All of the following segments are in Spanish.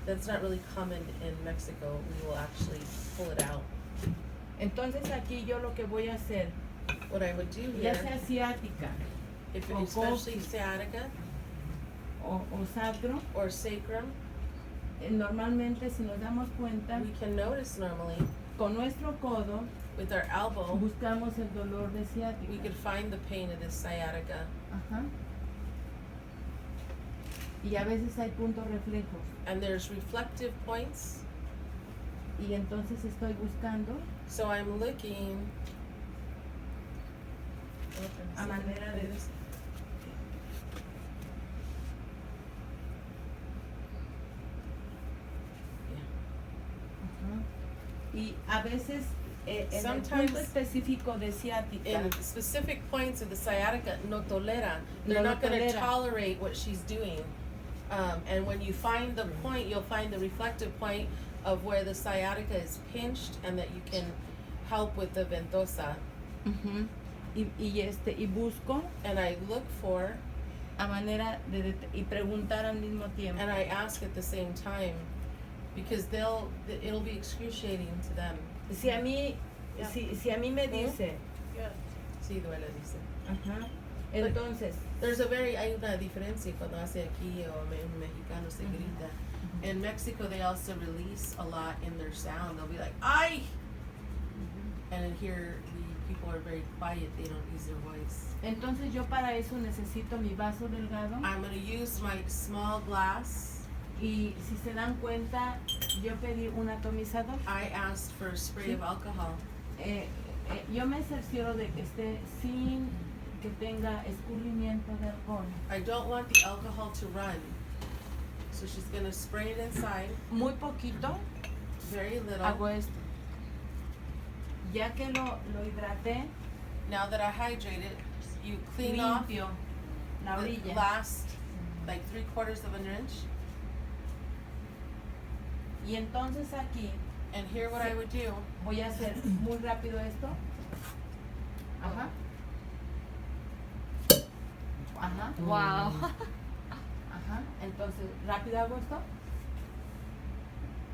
That's not really common in Mexico. We will actually pull it out. Entonces aquí yo lo que voy a hacer, What I would do ya here, sea ciática if o especially coccyx sciatica o sacro, or sacrum, normalmente si nos damos cuenta, we can notice normally con nuestro codo with our elbow, buscamos el dolor de we ciática. could find the pain of this sciatica. Ajá. Y a veces hay puntos reflejos. And there's reflective points. Y entonces estoy buscando So I'm looking a manera de... Ajá. Y a veces en el Sometimes punto específico de ciática, in specific points of the sciatica, no tolera. They're No not going to tolera. tolerate what she's doing. And when you find the point, you'll find the reflective point of where the sciatica is pinched and that you can help with the ventosa. ujú, y busco And I look for, a manera de y preguntar al mismo tiempo. and I ask at the same time, because it'll be excruciating to them. Si a mí, Yeah. si a mí me dice, Sí, duele, dice. ajá, entonces, Hay una diferencia cuando hace aquí o en mexicano se grita. In Mexico, they also release a lot in their sound. They'll be like, "Ay!" And in here, the people are very quiet. They don't use their voice. entonces yo para eso necesito mi vaso delgado. I'm going to use my small glass. Y si se dan cuenta, yo pedí un atomizador. I asked for a spray of alcohol. Yo me cercioro de que esté sin que tenga escurrimiento de alcohol. I don't want the alcohol to run. So she's going to spray it inside, Muy poquito, very little. hago esto. Ya que lo hidraté, Now that I hydrate it, you clean off limpio la the orilla. last, like 3/4 of an inch. Y entonces aquí And here what I would do, voy a hacer muy rápido esto. Ajá. Ajá. Wow. Ajá. Entonces, rápido hago esto.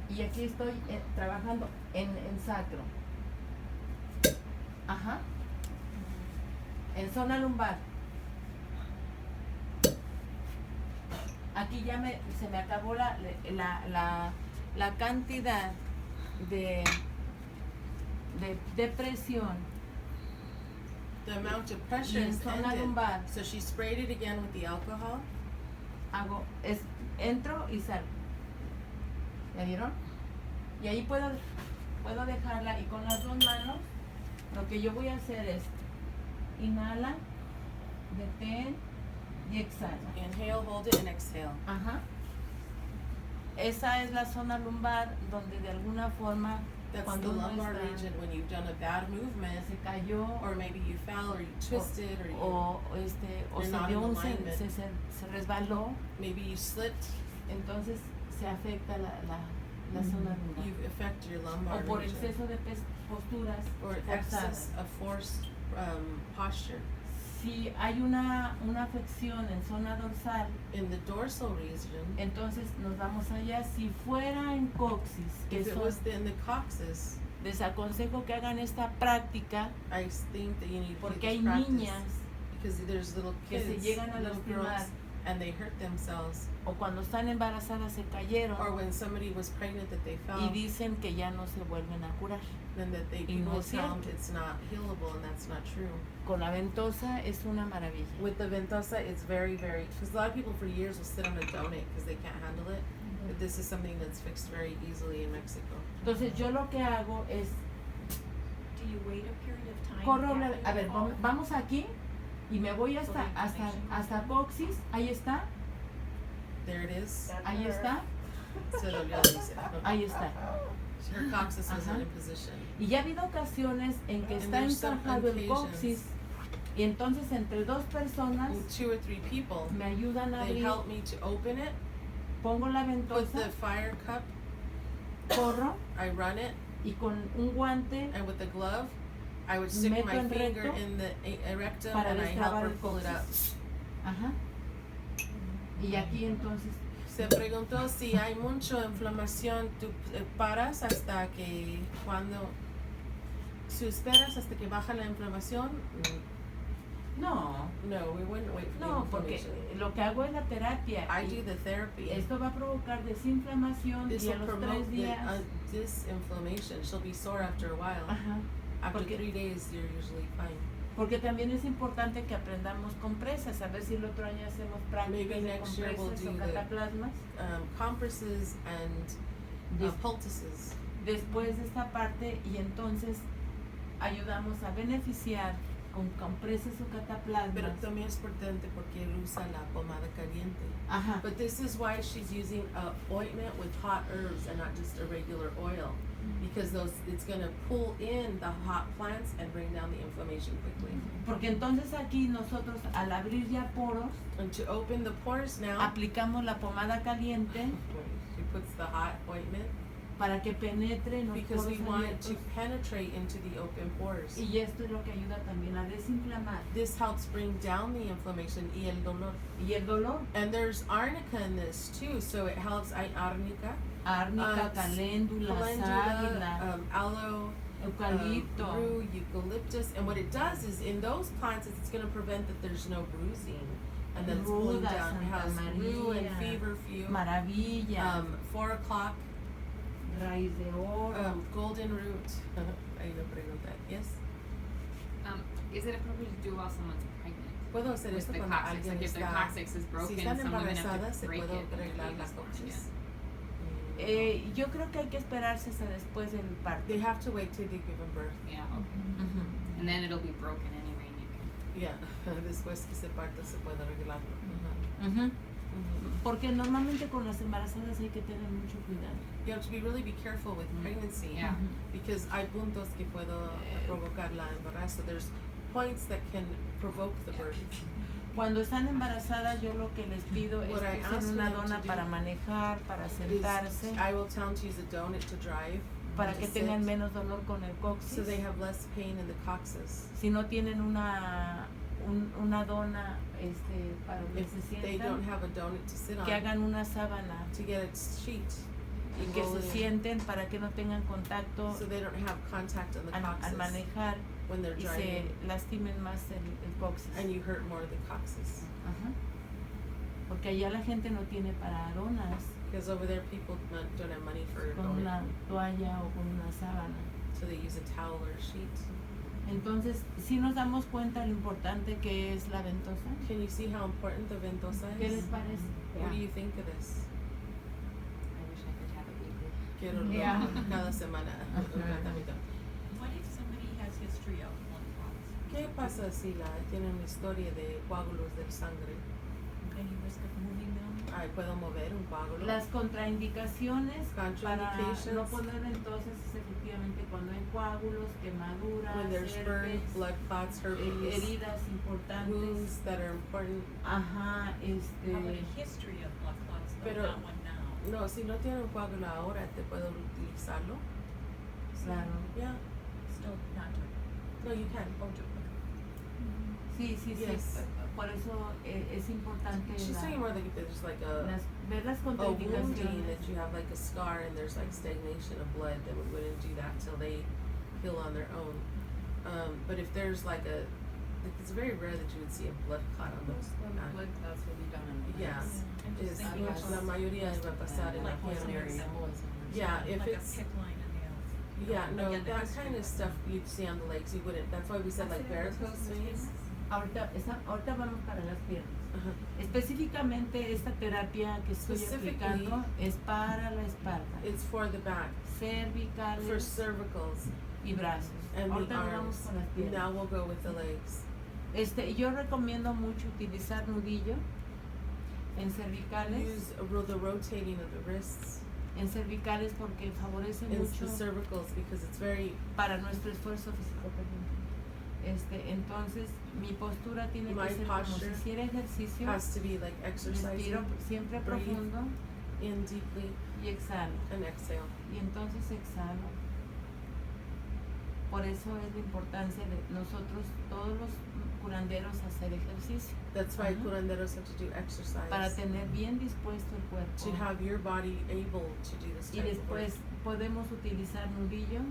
Y aquí estoy trabajando en sacro. Ajá. En zona lumbar. Aquí ya se me acabó la cantidad de presión. the amount of pressure Y en is zona ended. lumbar So she sprayed it again with the alcohol. entro y salgo. ¿Ya vieron? Y ahí puedo dejarla y con las dos manos lo que yo voy a hacer es inhala, detén y exhala. Inhale, hold it, and exhale. Ajá. Esa es la zona lumbar donde de alguna forma That's cuando the uno lumbar está- region when you've done a bad movement, se cayó or maybe you fell, or you twisted, or you o You're se not dio in un alignment. se resbaló, maybe you slipped. entonces se afecta la zona lumbar. You affect your O lumbar por region, exceso de posturas or forzadas. excess of forced posture. Si hay una afección en zona dorsal, In the dorsal region, entonces nos vamos allá. Si fuera en coxis, que if it son, was in the coccyx, les aconsejo que hagan esta práctica I think that you need to do porque hay this practice. niñas Because there's little que se kids, llegan a little girls, lastimar and they hurt themselves. o cuando están embarazadas se cayeron Or when somebody was pregnant that they fell, y dicen que ya no se vuelven a curar. then that they Y no people es tell them cierto. it's not healable, and that's not true. Con la ventosa es una maravilla. With the ventosa, it's very, very, because a lot of people for years will sit on a donut because they can't handle it. But this is something that's fixed very easily in Mexico. Entonces yo lo que hago es Do you wait a period of time? corro, after a ver, you fall? vamos aquí y me voy hasta coxis, ahí está, There it is. ahí está, Se dolió, dice. ahí está. Her coccyx wasn't Ajá. in position. Y ya ha habido ocasiones en que And está there's some encajado el occasions coxis y entonces entre dos personas With 2 or 3 people, me ayudan a they abrir, help me to open it, pongo la put ventosa, the fire cup, corro I run it, y con un guante and with the glove, I would stick Meto my en finger recto in the rectum para and I help destrabar her el pull it up. coxis. Ajá. Y aquí entonces Se preguntó si hay mucha inflamación, tú paras hasta que cuando, si esperas hasta que baja la inflamación, No, no, we wouldn't wait for no, the porque inflammation. lo que hago es la terapia. I y do the therapy. esto va a provocar desinflamación This y a will los promote 3 días. disinflammation. She'll be sore after a while. Ajá. After Porque- 3 days, you're usually fine. Porque también es importante que aprendamos compresas, a ver si el otro año hacemos Maybe prácticas de next year we'll compresas o do the- cataplasmas. Compresses and Des- poultices. después de esta parte y entonces ayudamos a beneficiar con compresas o cataplasmas. Pero también es importante porque él usa la pomada caliente. Ajá. But this is why she's using a ointment with hot herbs and not just a regular oil. Because it's gonna pull in the hot plants and bring down the inflammation quickly. Porque entonces aquí nosotros al abrir ya poros And to open the pores now, aplicamos la pomada caliente she puts the hot ointment para que penetre en los because we poros want it abiertos. to penetrate into the open pores. Y esto es lo que ayuda también a desinflamar. This helps bring down the inflammation y el dolor. Y el dolor, And there's arnica in this too, so it helps. Arnica, árnica, caléndula, sábila, aloe, eucalipto. rue, eucalyptus, and what it does is in those plants it's going to prevent that there's no bruising, and then it's pulling Ruda, down. It has Santa rue and Maria, feverfew. maravilla, 4 o'clock, raíz de oro. golden root. Ahí lo pregunta. Yes. Is it appropriate to do while someone's pregnant? Puedo hacer With esto the cuando coccyx, alguien like if their está. coccyx is broken, Si están some women have embarazadas, to se break puede it and the arreglar la baby's born coccyx. Yo creo que hay que esperarse hasta después del parto. They have to wait till they give birth. again. Yeah, okay. Ujú. And then it'll be broken anyway, and you can. Yeah. Después que se parta se puede arreglarlo. Ujú. Porque normalmente con las embarazadas hay que tener mucho cuidado. You have to be careful with pregnancy. Yeah. Because hay puntos que puedo provocar la embarazo. There's points that can provoke the birth. Cuando están embarazadas yo lo que les pido es What I que ask usen una them to dona do para manejar, para sentarse, I will tell them to use a donut to drive. para to que sit, tengan menos dolor con el so they coxis. have less pain in the coccyx. Si no tienen una dona para que If se they don't sientan, have a donut to sit que on, hagan una sábana to get a sheet y and que roll se it in, sienten para que no tengan contacto so they don't have contact on the al coccyx manejar when they're y se driving, lastimen más el coxis. and you hurt more the coccyx. Ajá. Porque allá la gente no tiene para donas Because over there people don't have money for a con donut, una toalla o con una sábana. so they use a towel or a sheet. Entonces, sí nos damos cuenta lo importante que es la ventosa. Can you see how important the ventosa ¿Qué les is? parece? What do you think of this? I wish I could have it weekly. Quiero Yeah. cada semana un tratamiento. What if somebody has history of blood clots? ¿Qué pasa si tiene una historia de coágulos de sangre? Any risk of moving them? Ay, ¿puedo mover un coágulo? Las contraindicaciones para Contraindications. no poner ventosas es efectivamente cuando hay coágulos, quemaduras, When there's burn, herpes, blood clots, herpes, heridas importantes. wounds that are important. Ajá, How about a history of blood clots, though, Pero- not one now? No, si no tiene un coágulo ahora, ¿te puedo utilizarlo? claro. Yeah. Still not to, No, you can. oh, to, Sí, sí, Yes. sí. Por eso es importante She's talking more like if there's like ver las a wounding contraindicaciones. that you have like a scar and there's like stagnation of blood, then we wouldn't do that till they heal on their own. But if there's like it's very rare that you would see a blood clot on those. Blood clots will be done on the Yeah. legs. I'm just Es, thinking of la mayoría va a pasar en la like pierna. embolism. Yeah, if like it's a PICC line in the yeah, no, again, the that history kind of of stuff you'd see on the legs. You wouldn't. That's why we said like varicose veins. Ahorita vamos para las piernas. Uh-huh. Específicamente esta terapia que estoy Specifically- aplicando es para la espalda, It's for the back, for cervicales cervicals y brazos. and Ahorita the nos vamos arms. con las piernas. Now we'll go with the legs. Yo recomiendo mucho utilizar nudillo en cervicales, Use the rotating of the wrists en cervicales porque favorece in mucho the cervicals because it's very para nuestro esfuerzo físico. Entonces mi postura tiene My que ser como si posture hiciera ejercicio. has to be like exercising. Respiro siempre breathe. profundo In deeply y exhalo. and exhale. Y entonces exhalo. Por eso es la importancia de nosotros, todos los curanderos, hacer ejercicio That's why Uh-huh. curanderos have to do exercise para tener bien dispuesto el cuerpo. cuerpo. to have your body able to do this Y type of work. después podemos utilizar nudillo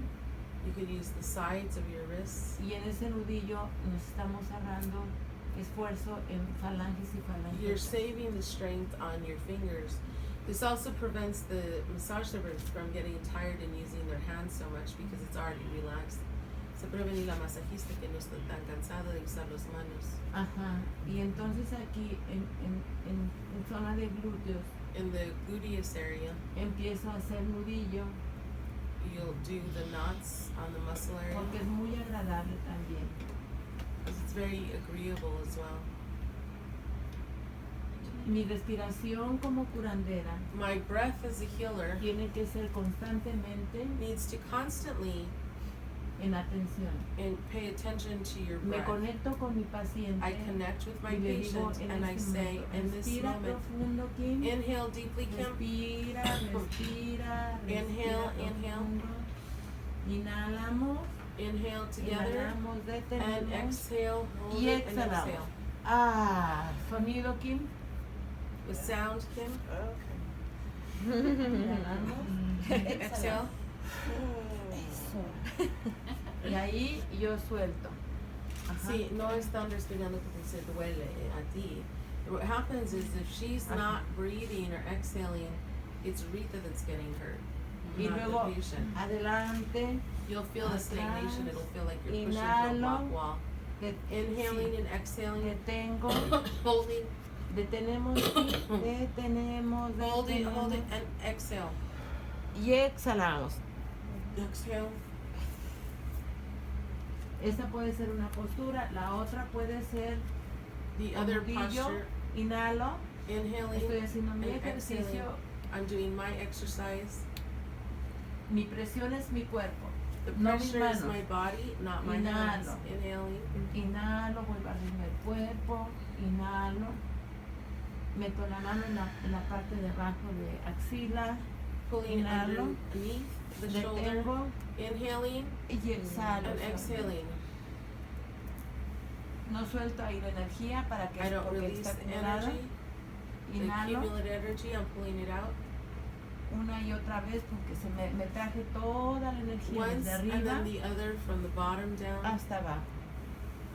You could use the sides of your wrists, y en ese nudillo nos estamos ahorrando esfuerzo en falanges y you're falanges. saving the strength on your fingers. This also prevents the massage servants from getting tired and using their hands so much because it's already relaxed. Se prevenir la masajista que no está tan cansada de usar las manos. Ajá. Y entonces aquí en zona de glúteos In the gluteus area, empiezo a hacer nudillo you'll do the knots on the muscle area porque es muy agradable también. because it's very agreeable as well. Mi respiración como curandera My breath as a healer tiene que ser constantemente needs to constantly en atención. and pay attention to your Me breath. conecto con mi paciente I connect with my y le digo patient en and I este say, momento, in this respira moment, profundo, Kim. inhale deeply, Kim. Respira, respira, Inhale, respira inhale. profundo. Inhalamos, Inhale together inhalamos, and detenemos exhale, hold y it and exhalamos. exhale. Ah, sonido, Kim. With sound, Kim. Inhalamos, Exhale. y ahí yo suelto. Ajá. Sí, no están respirando porque se duele a ti. What happens is if she's Ajá. not breathing or exhaling, it's Rita that's getting hurt, Y not luego the patient. adelante, You'll feel the stagnation. atrás, It'll feel like you're pushing through a inhalo, block wall. de- Inhaling sí, and exhaling, detengo, holding, detenemos, sí, detenemos, hold it, detenemos and exhale. y exhalamos. Exhale. Esta puede ser una postura, la otra puede ser The con other nudillo, posture, inhalo, inhaling estoy haciendo mi and exhaling. ejercicio, I'm doing my exercise. mi presión es mi cuerpo, The no mis pressure is manos. my body, not my hands. Inhalo. Inhaling. Inhalo, voy barriendo el cuerpo, inhalo, meto la mano en la parte de abajo de axila, Pulling Inhalo. underneath the shoulder. detengo Inhaling y exhalo. and exhaling. No suelto ahí la energía para que I don't porque release está the acumulada. energy, the Inhalo accumulated energy, I'm pulling it out. una y otra vez porque me traje toda la energía Once desde and arriba then the other from the bottom down hasta abajo.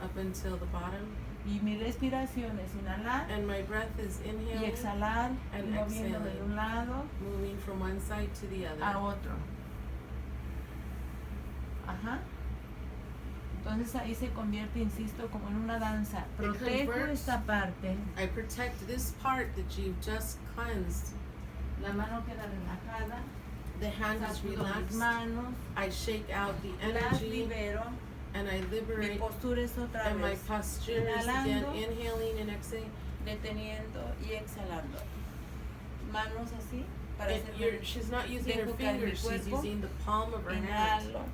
up until the bottom. Y mi respiración es inhalar And my breath is y inhaling, exhalar y and moviendo de exhaling. un lado moving from one side to the a other. otro. Ajá. Entonces ahí se convierte, insisto, como en una danza. Protejo converts. esta parte, I protect this part that you've just cleansed. la mano queda relajada, The hand is sacudo mis relaxed. manos, I shake out the las energy libero, and I mi liberate. postura es otra And my vez, posture is again Inhalando. inhaling and exhaling. deteniendo y exhalando. Manos así, para And hacer she's not using her Dejo caer mi fingers, she's cuerpo. using the palm of her hand. inhalo,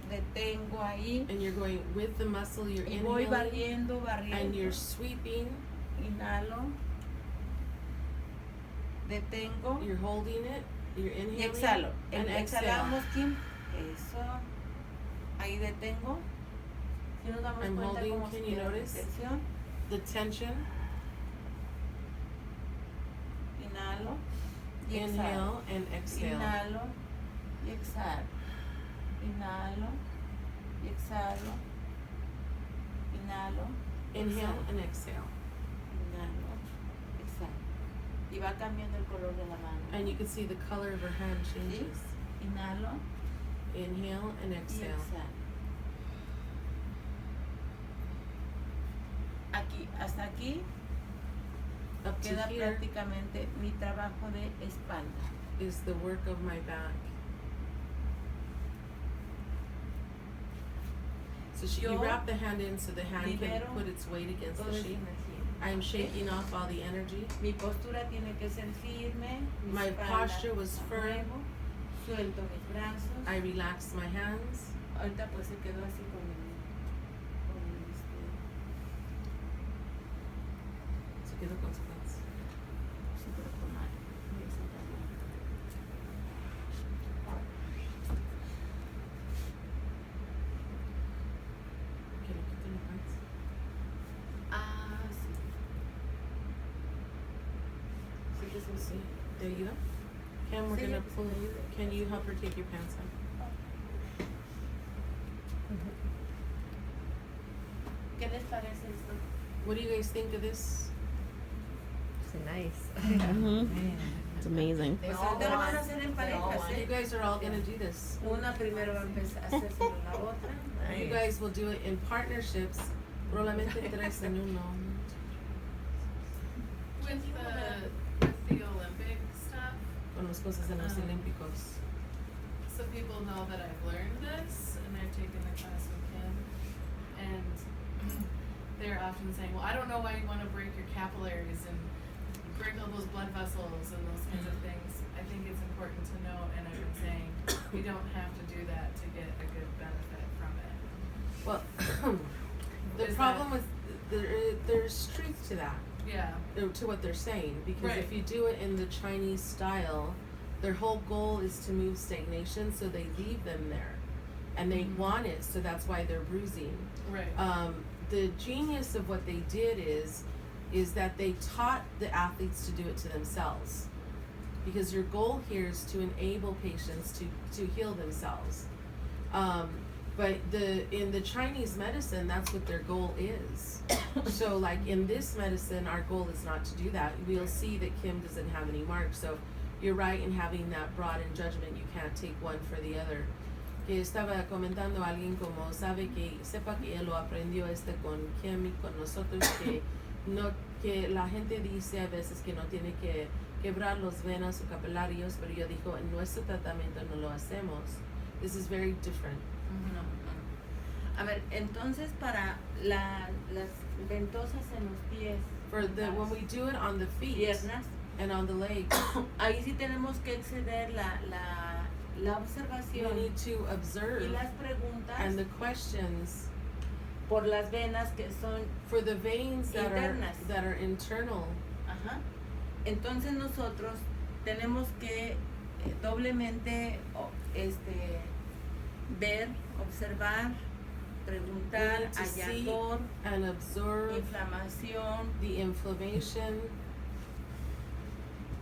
detengo ahí And you're going with the muscle, you're y voy inhaling barriendo, and you're barriendo, sweeping, inhalo, detengo you're holding it, you're y inhaling exhalo. and exhale. Exhalamos, Kim. Eso. Ahí detengo. Si nos damos I'm cuenta holding, cómo se can you queda la notice? tensión. The tension, Inhalo y exhalo. inhale and exhale. Inhalo y exhalo. Inhalo y exhalo. Inhalo. Inhale exhalo. and exhale. Inhalo, exhalo. Y va cambiando el color de la mano. And you can see the color of her hand changes. Inhalo Inhale and y exhale. exhalo. Aquí, hasta aquí Up to queda here prácticamente mi trabajo de espalda. is the work of my back. So you Yo wrap the hand in so the hand can libero put its weight against Toda the esa sheet. energía. I'm shaking off all the energy. Mi postura tiene que ser firme. Mi My espalda posture was la firm. muevo, Suelto mis brazos. I relax my hands. Ahorita pues se quedó así con el Se quedó con su hands. sí, pero con mal. Voy a sentarme. Que le quiten los hands. Ah, sí. que se me Sí, there you go. Cam, we're Sí, gonna pues, pull. me ayuda. Can you help her take your pants off? ¿Qué les parece esto? What do you guys think of this? It's nice. It's amazing. They Pues all ahorita lo van a want- hacer en they all parejas, want You ¿eh? guys are all gonna do this. Una primero va a empezar a hacerse la otra. You guys will do it in partnerships. Probablemente tres en uno. With the Olympic stuff, Con las cosas en los Olímpicos. some people know that I've learned this and I've taken the class with Kim, and they're often saying, well, I don't know why you want to break your capillaries and break all those blood vessels and those kinds of things. I think it's important to know, and I've been saying, we don't have to do that to get a good benefit from it. Well, the Is problem with there's truth to that. Yeah. To what they're saying, because if Right. you do it in the Chinese style, their whole goal is to move stagnation, so they leave them there, and they Mhm. want it, so that's why they're bruising. Right. The genius of what they did is that they taught the athletes to do it to themselves, because your goal here is to enable patients to heal themselves. But in the Chinese medicine, that's what their goal is. So like in this medicine, our goal is not to do that. We'll see that Kim doesn't have any marks. So you're right in having that broad in judgment. You can't take one for the other. Que estaba comentando alguien como sabe que sepa que él lo aprendió con Kim y con nosotros que la gente dice a veces que no tiene que quebrar los venas o capilarios, pero yo digo en nuestro tratamiento no lo hacemos. This is very different. No, no. A ver, entonces para las ventosas en los pies, For when we do it on the feet piernas, and on the legs, ahí sí tenemos que exceder la we observación need to y observe las preguntas and the questions por las venas que son, for the veins Internas. that are internal. ajá. Entonces nosotros tenemos que doblemente ver, observar, preguntar, We need to see hallador, and observe inflamación the inflammation.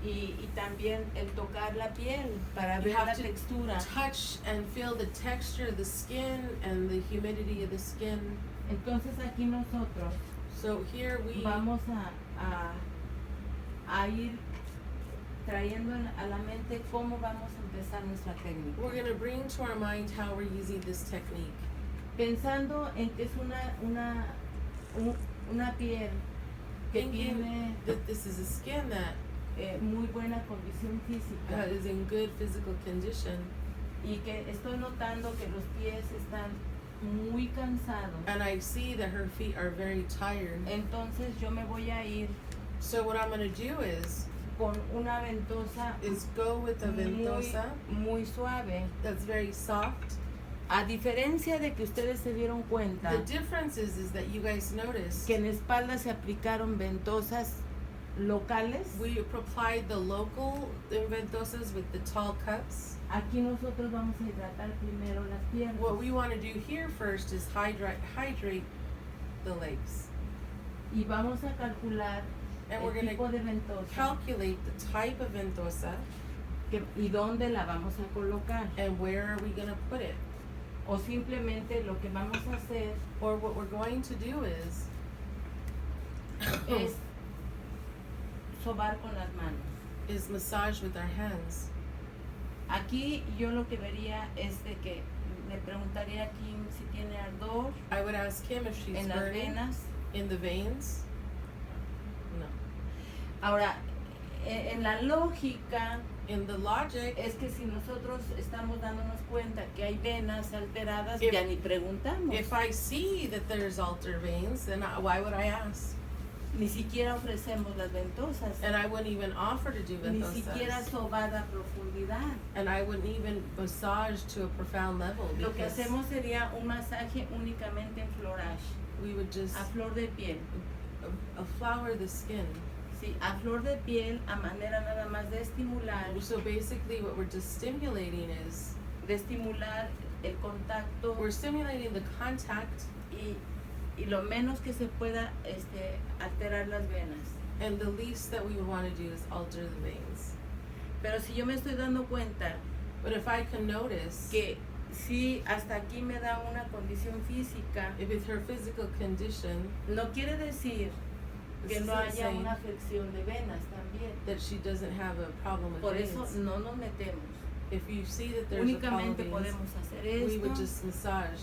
y también el tocar la piel para You ver la have to textura. touch and feel the texture of the skin and the humidity of the skin. Entonces aquí nosotros So here we vamos a ir trayendo a la mente cómo vamos a empezar nuestra técnica. we're gonna bring to our mind how we're using this technique. Pensando en que es una piel que Thinking tiene that this is a skin that muy buena condición física is in good physical condition, y que estoy notando que los pies están muy cansados. and I see that her feet are very tired. Entonces yo me voy a ir So what I'm gonna do is con una ventosa go with a ventosa muy suave. that's very soft. A diferencia de que ustedes se dieron cuenta The difference is that you guys noticed que en la espalda se aplicaron ventosas locales, we applied the local ventosas with the tall cups. aquí nosotros vamos a hidratar primero las piernas. What we want to do here first is hydrate the legs, Y vamos a calcular and we're el gonna tipo de ventosa calculate the type of ventosa y dónde la vamos a colocar. and where are we gonna put it. O simplemente lo que vamos a hacer Or what we're going to do is es sobar con las manos. is massage with our hands. Aquí yo lo que vería es de que le preguntaría a Kim si tiene ardor I would ask him if she's en las burning venas. in the veins. No. Ahora, en la lógica In the logic, es que si nosotros estamos dándonos cuenta que hay venas alteradas, If- ya ni preguntamos. if I see that there's altered veins, then why would I ask? Ni siquiera ofrecemos las ventosas. And I wouldn't even offer to do Ni siquiera ventosas. sobada a profundidad. And I wouldn't even massage to a profound level Lo que because hacemos sería un masaje únicamente en florage, we would just a flor de piel. flower the skin. Sí, a flor de piel, a manera nada más de estimular So basically what we're just stimulating is el contacto we're stimulating the contact y lo menos que se pueda alterar las venas. And the least that we would want to do is alter the veins. Pero si yo me estoy dando cuenta But if I can notice que si hasta aquí me da una condición física, if with her physical condition no quiere decir que This no isn't haya saying una afección de venas también. that she doesn't have a problem with Por eso veins. no nos metemos. If you see that there's a problem Únicamente with veins, podemos hacer we would esto just massage.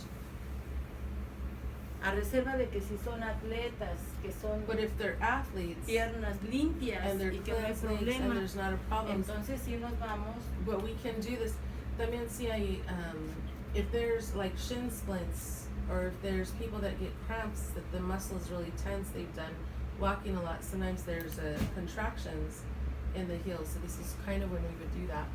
a reserva de que si son atletas, que son But if they're athletes piernas limpias and they're y que no hay clean snakes and problema, there's not a problem, entonces sí nos vamos. but we can do this. También si hay, if there's like shin splints or if there's people that get cramps that the muscle is really tense, they've done walking a lot, sometimes there's contractions in the heels. So this is kind of when we would do that.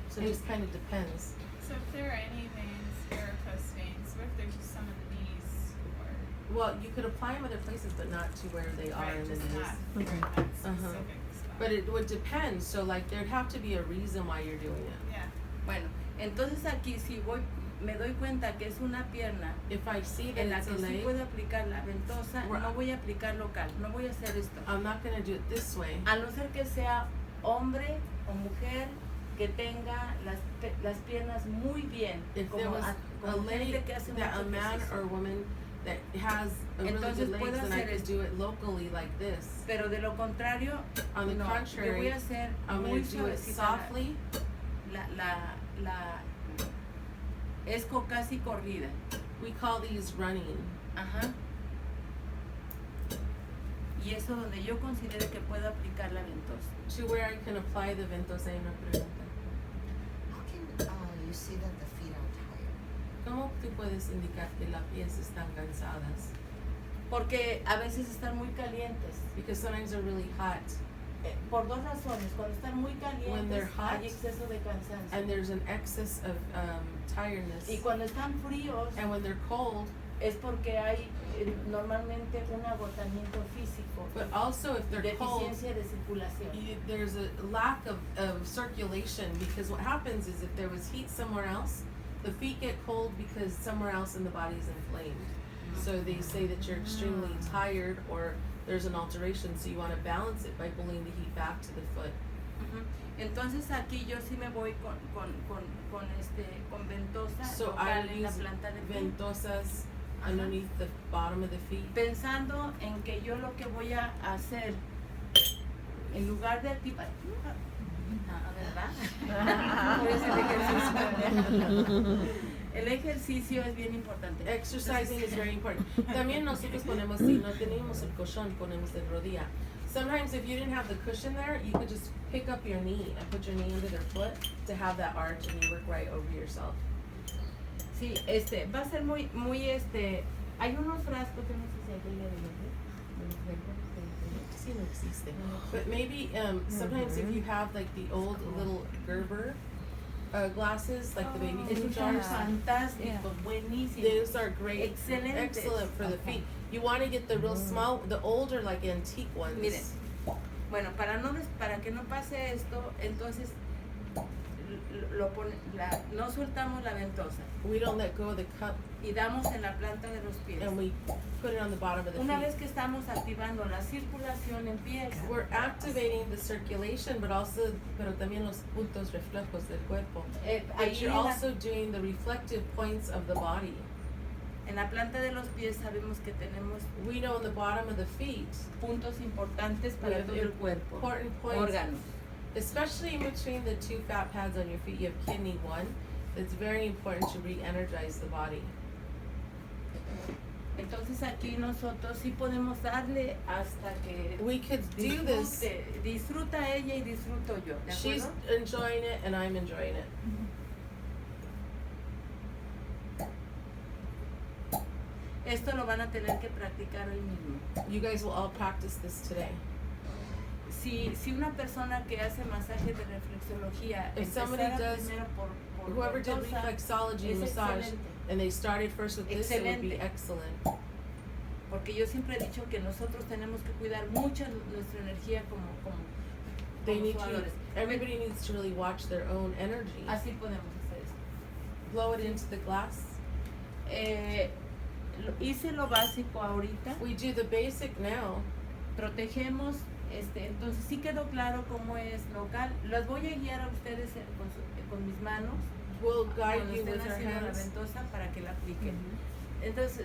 So it just kind of depends. So if there are any veins, varicose veins, what if there's just some in the knees or Well, you could apply them other places, but not to where they are right, in the just knees. not during that specific spot? But it would depend. So like there'd have to be a reason why you're doing it. Yeah. Bueno, entonces aquí si voy, me doy cuenta que es una pierna If I see that en la it's que a sí leg, puedo aplicar la ventosa, Right. no voy a aplicar local, no voy a hacer esto. I'm not gonna do it this way. A no ser que sea hombre o mujer que tenga las piernas muy bien, If there como, was a como gente leg que hace that a mucho man ejercicio. or woman that has a really Entonces good puedo legs, then I hacer could esto. do it locally like this. Pero de lo contrario, On the no, yo voy contrary, a hacer I'm muy gonna do it suavecita softly. la es casi corrida. We call these running. Ajá. Y eso donde yo considere que puedo aplicar la ventosa. To where I can apply the ventosa y una pregunta. How can you see that the feet are tired? ¿Cómo tú puedes indicar que las pies están cansadas? Porque a veces están muy calientes. Because sometimes they're really hot Por dos razones. Cuando están muy When they're calientes hot, hay exceso de cansancio. and there's an excess of tiredness. Y cuando están fríos And when they're cold, es porque hay normalmente un agotamiento físico. but also if they're cold, Deficiencia de circulación. there's a lack of circulation, because what happens is if there was heat somewhere else, the feet get cold because somewhere else in the body is inflamed. So they say that you're extremely tired or there's an alteration, so you want to balance it by pulling the heat back to the foot. Ujú. Entonces aquí yo sí me voy con ventosa So local I en la use planta de pie, ventosas underneath the bottom of the feet. pensando en que yo lo que voy a hacer en lugar de activar ¿verdad? Por eso el ejercicio. El ejercicio es bien importante. Exercising is very important. También nosotros ponemos, si no tenemos el colchón, ponemos de rodilla. Sometimes if you didn't have the cushion there, you could just pick up your knee and put your knee under their foot to have that arch, and you work right over yourself. Sí, va a ser muy hay unos frascos que no sé si aquí le Sí, no existe. But maybe sometimes if you have like the old little Gerber glasses, like the baby food Esos son jars, fantásticos, buenísimos. those are great, Excelentes. excellent for the feet. You want to get the real small, the older like antique ones. Miren, bueno, para que no pase esto, entonces no soltamos la ventosa We don't let go of the cup y damos en la planta de los pies. and we put it on the bottom of the Una feet. vez que estamos activando la circulación empieza. We're activating the circulation, but also, pero también los puntos reflejos del cuerpo. But Ahí you're also doing the reflective points of the body. en la planta de los pies sabemos que tenemos We know in the bottom of the feet, puntos importantes we para have todo el cuerpo, important points, órganos. especially in between the two fat pads on your feet. You have kidney 1. It's very important to re-energize the body. Entonces aquí nosotros sí podemos darle hasta que We could do this. disfruta ella y disfruto yo, ¿de She's acuerdo? enjoying it and I'm enjoying it. Esto lo van a tener que practicar hoy mismo. You guys will all practice this today. Si una persona que hace masaje de reflexología If somebody empezara does- primero por Whoever did ventosa, reflexology es massage excelente. and they started first with this, it would be Excelente. excellent. Porque yo siempre he dicho que nosotros tenemos que cuidar mucho nuestra energía como They need to, jugadores. everybody needs to really watch their own energy. Así podemos hacer esto. Blow it into the glass. Hice lo básico ahorita. We do the basic now. protegemos, entonces sí quedó claro cómo es local. Las voy a guiar a ustedes con mis manos We'll guide cuando you estén with our haciendo la hands. ventosa para que la apliquen. Entonces